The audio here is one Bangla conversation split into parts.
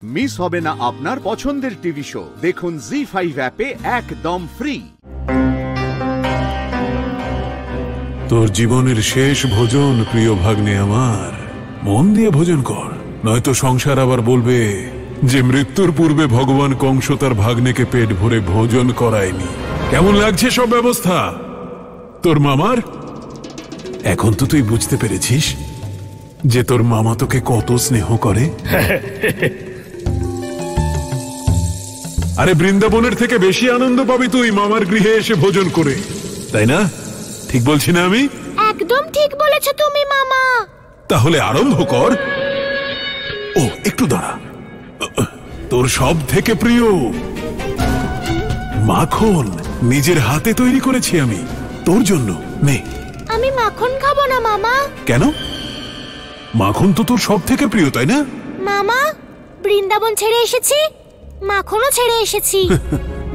মিস হবে না আপনার পছন্দের টিভি শো। দেখুন জি5 অ্যাপে একদম ফ্রি। তোর জীবনের শেষ ভোজন প্রিয় ভাগ্নে আমার, মন দিয়ে ভোজন কর, নয়তো সংসার আবার বলবে যে মৃত্যুর পূর্বে ভগবান কংস তার ভাগ্নেকে পেট ভরে ভোজন করায়নি। কেমন লাগছে সব ব্যবস্থা তোর মামার? এখন তো তুই বুঝতে পেরেছিস যে তোর মামা তোকে কত স্নেহ করে। আরে বৃন্দাবনের থেকে বেশি আনন্দ পাবি তুই মামার গৃহে এসে ভোজন করে, তাই না? ঠিক বলছি না আমি? একদম ঠিক বলেছো তুমি মামা। তাহলে আরম্ভ কর। ও একটু দাঁড়া, তোর সব থেকে প্রিয় মাখন নিজের হাতে তৈরি করেছি আমি তোর জন্য। নে। আমি মাখন খাবো না মামা। কেন? মাখন তো তোর সব থেকে প্রিয়, তাই না? মামা, বৃন্দাবন ছেড়ে এসেছি, মাখনও ছেড়ে এসেছি।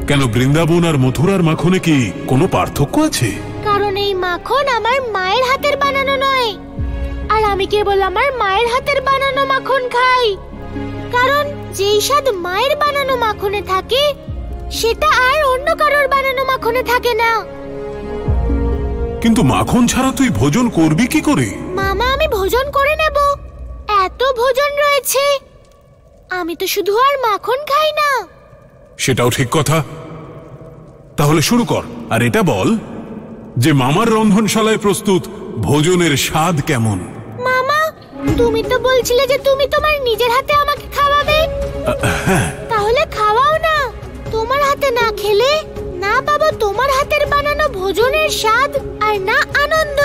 কেন, বৃন্দাবন আর মথুরার মাখনে কি কোনো পার্থক্য আছে? কারণ এই মাখন আমার মায়ের হাতের বানানো নয়, আর আমি কেবল আমার মায়ের হাতের বানানো মাখন খাই। কারণ যেই স্বাদ মায়ের বানানো মাখনে থাকে সেটা আর অন্য কারোর বানানো মাখনে থাকে না। কিন্তু মাখন ছাড়া তুই ভোজন করবি কি করে? মামা, আমি ভোজন করে নেব, এত ভোজন রয়েছে। আমি তো শুধু আর মাখন খাই না। সেটাও ঠিক কথা। তাহলে শুরু কর, আর এটা বল যে মামার রন্ধনশালায় প্রস্তুত ভোজনের স্বাদ কেমন? মামা, তুমি তো বলছিলে যে তুমি তোমার নিজের হাতে আমাকে খাওয়াবে। তাহলে খাওয়াও না। তোমার হাতে না খেলে না পাবো তোমার হাতের বানানো ভোজনের স্বাদ আর না আনন্দ।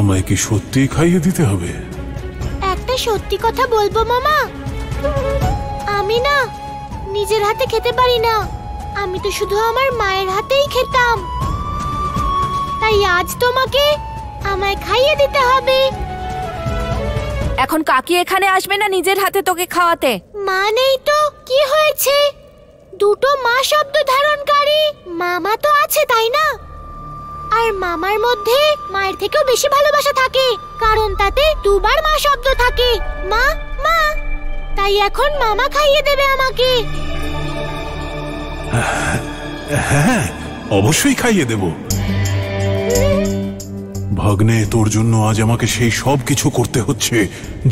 আমায় কি সত্যি খাইয়ে দিতে হবে? একটা সত্যি কথা বলবো মামা, আমি না নিজের হাতে খেতে পারি না। আমি তো শুধু আমার মায়ের হাতেই খেতাম, তাই আজ তোমাকে আমায় খাইয়ে দিতে হবে। এখন কাকি এখানে আসবে না নিজের হাতে তোকে খাওয়াতে? মা নেই তো কি হয়েছে, দুটো মা শব্দ ধারণকারী মামা তো আছে, তাই না? আর মামার মধ্যে মায়ের থেকেও বেশি ভালোবাসা থাকে, কারণ তাতে দুবার মা শব্দ থাকে, মা মা। তাই এখন মামা খাইয়ে দেবে আমাকে। হ্যাঁ, অবশ্যই খাইয়ে দেব। ভাগ্নে, তোর জন্য আজ আমাকে সেই সব কিছু করতে হচ্ছে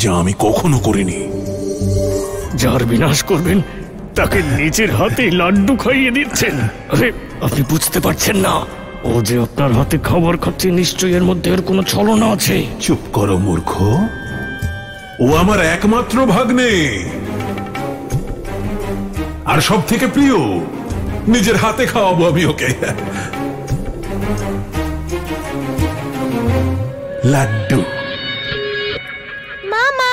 যা আমি কখনো করিনি। যার বিনাশ করবেন তাকে নিজের হাতে লাড্ডু খাইয়ে দিচ্ছেন। আরে আপনি বুঝতে পারছেন না, ও যে আপনার হাতে খাবার খাচ্ছে, নিশ্চয়ই এর মধ্যে এর কোনো ছলনা আছে। চুপ করো মূর্খ, ও আমার একমাত্র ভাগ্নে আর সব থেকে প্রিয়। নিজের হাতে খাওয়াবো আমি ওকে লাড্ডু। মামা,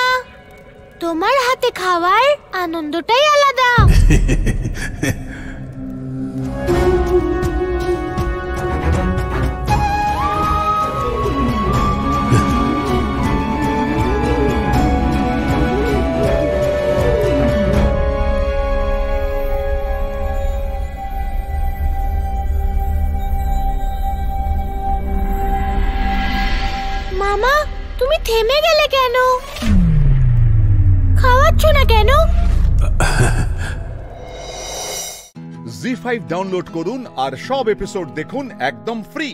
তোমার হাতে খাওয়ার আনন্দটাই আলাদা। মামা, তুমি থেমে গেলে কেন? খাওয়াচ্ছ না কেন? জি5 ডাউনলোড করুন আর সব এপিসোড দেখুন একদম ফ্রি।